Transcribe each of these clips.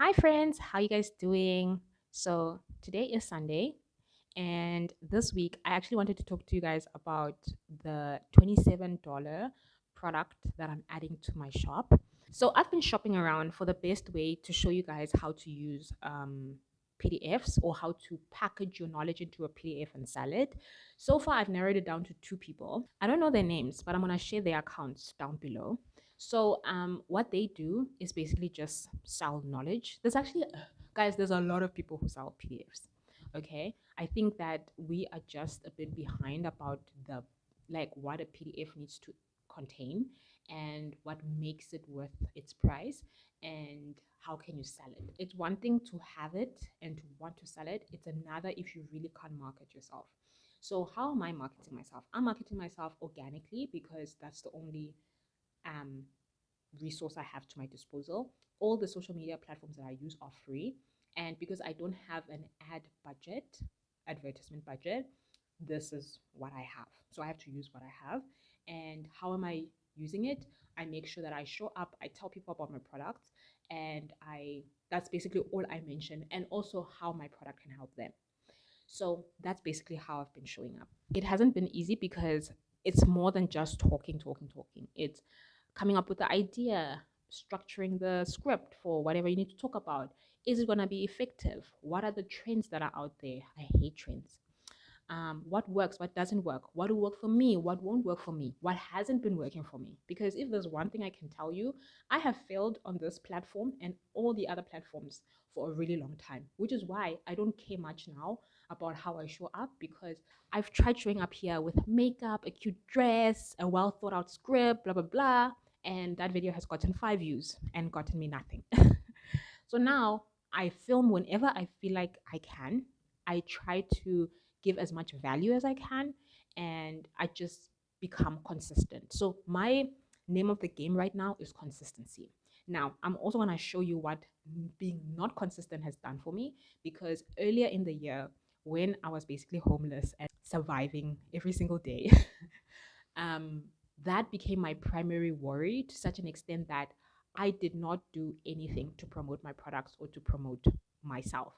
Hi friends, how you guys doing? So today is Sunday and this week I actually wanted to talk to you guys about the $27 product that I'm adding to my shop. So I've been shopping around for the best way to show you guys how to use PDFs or how to package your knowledge into a PDF and sell it. So far, I've narrowed it down to two people. I don't know their names, but I'm going to share their accounts down below. So, what they do is basically just sell knowledge. Guys, there's a lot of people who sell PDFs. Okay. I think that we are just a bit behind about what a PDF needs to contain and what makes it worth its price and how can you sell it. It's one thing to have it and to want to sell it, it's another if you really can't market yourself. So how am I marketing myself? I'm marketing myself organically because that's the only um resource I have to my disposal. All the social media platforms that I use are free. And because I don't have an advertisement budget, this is what I have. So I have to use what I have. And how am I using it? I make sure that I show up, I tell people about my products, and I that's basically all I mention, and also how my product can help them. So that's basically how I've been showing up. It hasn't been easy because it's more than just talking. It's coming up with the idea, structuring the script for whatever you need to talk about. Is it going to be effective? What are the trends that are out there? I hate trends. What works, what doesn't work, what will work for me, what won't work for me, what hasn't been working for me. Because if there's one thing I can tell you, I have failed on this platform and all the other platforms for a really long time, which is why I don't care much now about how I show up because I've tried showing up here with makeup, a cute dress, a well thought out script, blah, blah, blah. And that video has gotten 5 views and gotten me nothing. So now I film whenever I feel like I can. I try to give as much value as I can and I just become consistent. So my name of the game right now is consistency. Now, I'm also going to show you what being not consistent has done for me because earlier in the year when I was basically homeless and surviving every single day, um, that became my primary worry to such an extent that I did not do anything to promote my products or to promote myself.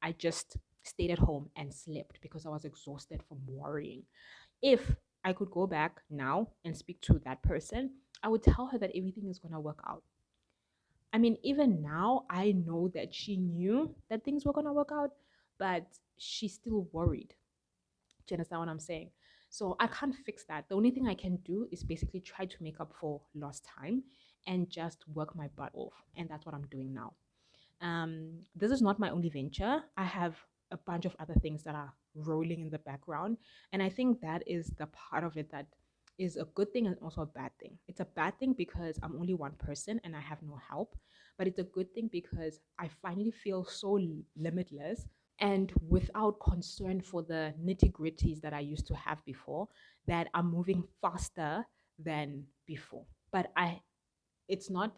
I just stayed at home and slept because I was exhausted from worrying. If I could go back now and speak to that person, I would tell her that everything is going to work out. I mean, even now, I know that she knew that things were going to work out, but she's still worried. Do you understand what I'm saying? So I can't fix that. The only thing I can do is basically try to make up for lost time and just work my butt off. And that's what I'm doing now. This is not my only venture. I have a bunch of other things that are rolling in the background. And I think that is the part of it that is a good thing and also a bad thing. It's a bad thing because I'm only one person and I have no help. But it's a good thing because I finally feel so limitless and without concern for the nitty gritties that I used to have before, that I'm moving faster than before. But it's not,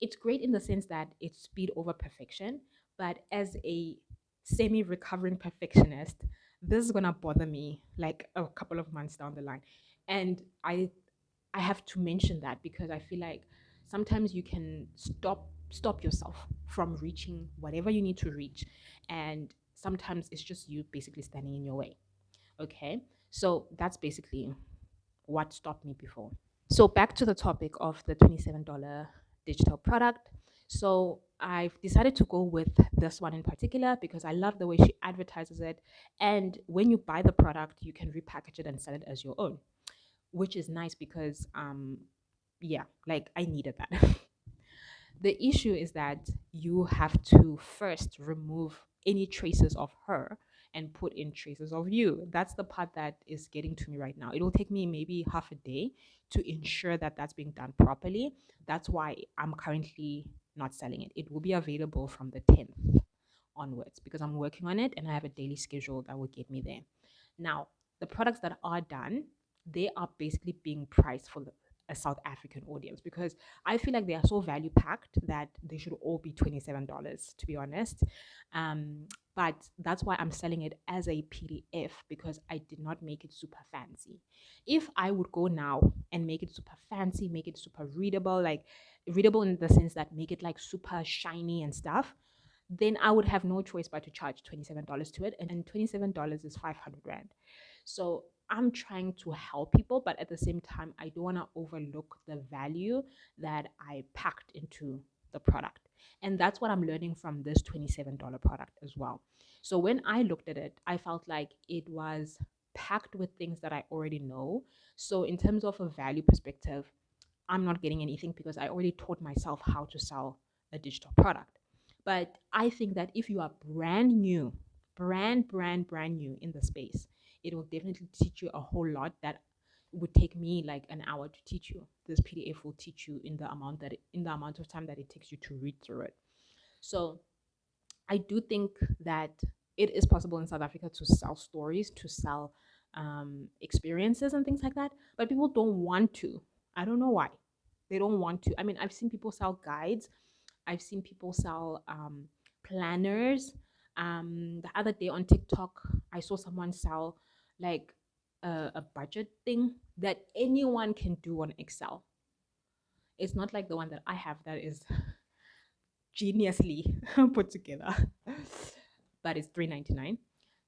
it's great in the sense that it's speed over perfection. But as a semi recovering perfectionist, this is going to bother me like a couple of months down the line. And I have to mention that because I feel like sometimes you can stop yourself from reaching whatever you need to reach, and sometimes it's just you basically standing in your way. Okay, so that's basically what stopped me before. So back to the topic of the $27 digital product. So I've decided to go with this one in particular because I love the way she advertises it. And when you buy the product, you can repackage it and sell it as your own, which is nice because yeah, like I needed that. The issue is that you have to first remove any traces of her and put in traces of you. That's the part that is getting to me right now. It will take me maybe half a day to ensure that that's being done properly. That's why I'm currently not selling it. It will be available from the 10th onwards because I'm working on it and I have a daily schedule that will get me there. Now, the products that are done, they are basically being priced for a South African audience because I feel like they are so value packed that they should all be $27, to be honest. Um, but that's why I'm selling it as a PDF because I did not make it super fancy. If I would go now and make it super fancy, make it super readable, like readable in the sense that make it like super shiny and stuff, then I would have no choice but to charge $27 to it. And $27 is 500 Rand. So I'm trying to help people, but at the same time, I don't want to overlook the value that I packed into the product. And that's what I'm learning from this $27 product as well. So when I looked at it, I felt like it was packed with things that I already know. So in terms of a value perspective, I'm not getting anything because I already taught myself how to sell a digital product. But I think that if you are brand new, brand new in the space, it will definitely teach you a whole lot that would take me like an hour to teach you. This PDF will teach you in the amount of time that it takes you to read through it. So I do think that it is possible in South Africa to sell stories, to sell experiences and things like that, but people don't want to. I don't know why. They don't want to. I mean, I've seen people sell guides, I've seen people sell planners. The other day on TikTok, I saw someone sell like a budget thing that anyone can do on Excel. It's not like the one that I have that is geniusly put together. But it's $3.99.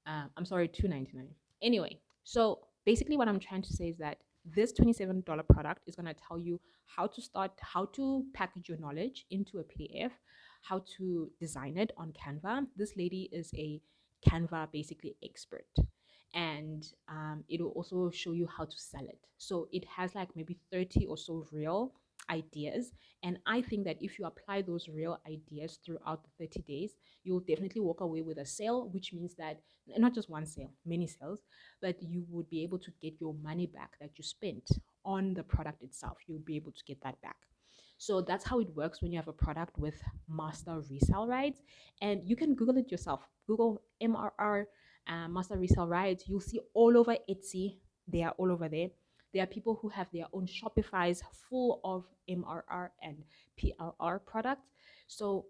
I'm sorry, $2.99. Anyway, so basically what I'm trying to say is that this $27 product is going to tell you how to start, how to package your knowledge into a PDF, how to design it on Canva. This lady is a Canva basically expert. And it will also show you how to sell it. So it has like maybe 30 or so real ideas. And I think that if you apply those real ideas throughout the 30 days, you'll definitely walk away with a sale, which means that not just one sale, many sales, but you would be able to get your money back that you spent on the product itself. You'll be able to get that back. So that's how it works when you have a product with master resale rights. And you can Google it yourself. Google MRR, master resale rights. You'll see all over Etsy. They are all over there. There are people who have their own Shopify's full of MRR and PLR products. So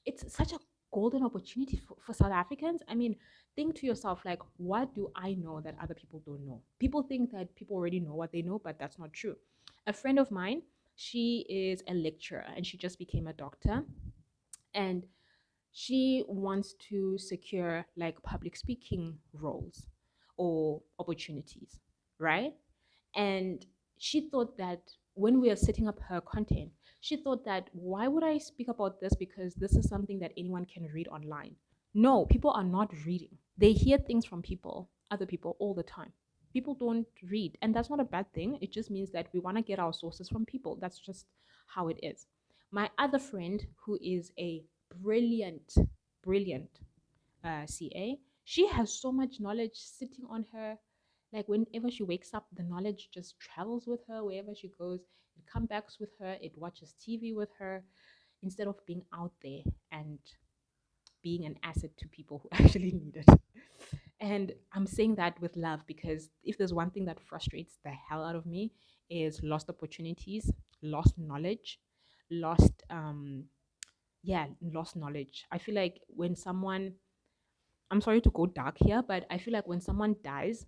it's such a golden opportunity for South Africans. I mean, think to yourself, like, what do I know that other people don't know? People think that people already know what they know, but that's not true. A friend of mine, she is a lecturer and she just became a doctor. And she wants to secure like public speaking roles or opportunities, right? And she thought that when we are setting up her content, she thought that why would I speak about this because this is something that anyone can read online. No, people are not reading. They hear things from people, other people all the time. People don't read, and that's not a bad thing. It just means that we want to get our sources from people. That's just how it is. My other friend, who is a brilliant, brilliant CA, she has so much knowledge sitting on her. Like whenever she wakes up, the knowledge just travels with her wherever she goes. It comes back with her. It watches TV with her instead of being out there and being an asset to people who actually need it. And I'm saying that with love because if there's one thing that frustrates the hell out of me is lost opportunities, lost knowledge, lost lost knowledge. I feel like when someone, I'm sorry to go dark here, but I feel like when someone dies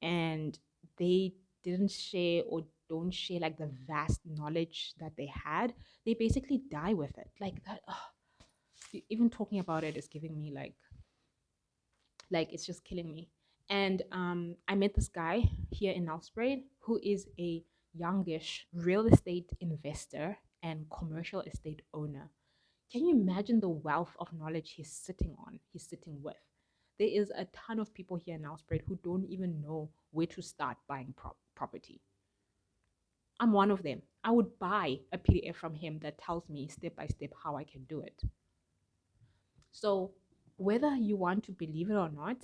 and they didn't share or don't share like the vast knowledge that they had, they basically die with it. Like that, even talking about it is giving me like it's just killing me. And I met this guy here in Nelspruit who is a youngish real estate investor and commercial estate owner. Can you imagine the wealth of knowledge he's sitting on, he's sitting with? There is a ton of people here in Nelspruit who don't even know where to start buying property. I'm one of them. I would buy a PDF from him that tells me step by step how I can do it. So, whether you want to believe it or not,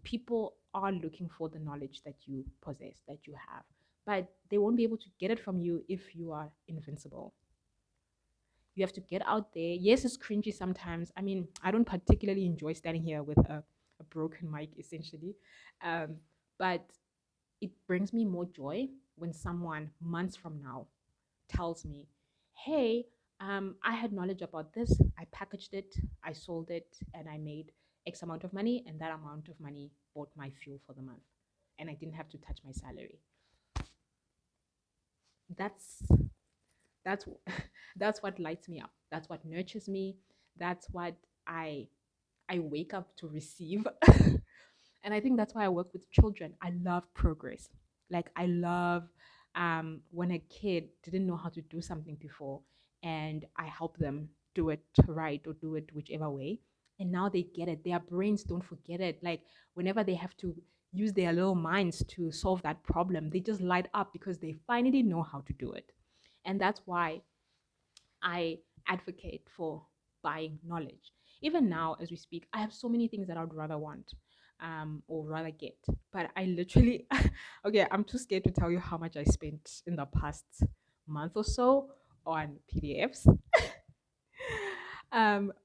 people are looking for the knowledge that you possess, that you have, but they won't be able to get it from you if you are invincible. You have to get out there. Yes, it's cringy sometimes. I mean, I don't particularly enjoy standing here with a broken mic, essentially. But it brings me more joy when someone months from now tells me, hey, I had knowledge about this. I packaged it, I sold it, and I made X amount of money. And that amount of money bought my fuel for the month. And I didn't have to touch my salary. That's That's that's what lights me up. That's what nurtures me. That's what I I wake up to receive. And I think that's why I work with children. I love progress. Like I love when a kid didn't know how to do something before and I help them do it right or do it whichever way. And now they get it. Their brains don't forget it. Like whenever they have to use their little minds to solve that problem, they just light up because they finally know how to do it. And that's why I advocate for buying knowledge. Even now, as we speak, I have so many things that I would rather want or rather get. But I literally, okay, I'm too scared to tell you how much I spent in the past month or so on PDFs.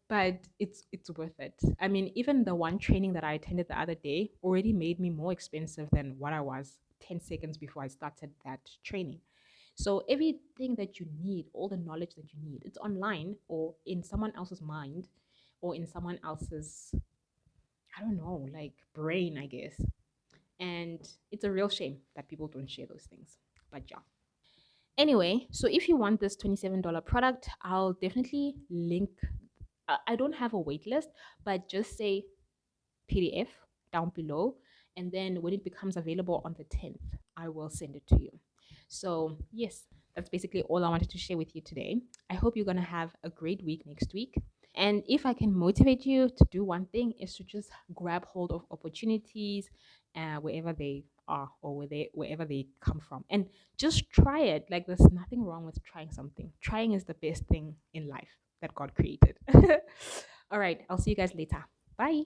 But it's worth it. I mean, even the one training that I attended the other day already made me more expensive than what I was 10 seconds before I started that training. So everything that you need, all the knowledge that you need, it's online or in someone else's mind or in someone else's, I don't know, like brain, I guess. And it's a real shame that people don't share those things. But yeah. Anyway, so if you want this $27 product, I'll definitely link. I don't have a wait list, but just say PDF down below. And then when it becomes available on the 10th, I will send it to you. So, yes, that's basically all I wanted to share with you today. I hope you're going to have a great week next week. And if I can motivate you to do one thing, is to just grab hold of opportunities wherever they are or wherever they come from. And just try it. Like, there's nothing wrong with trying something. Trying is the best thing in life that God created. All right, I'll see you guys later. Bye.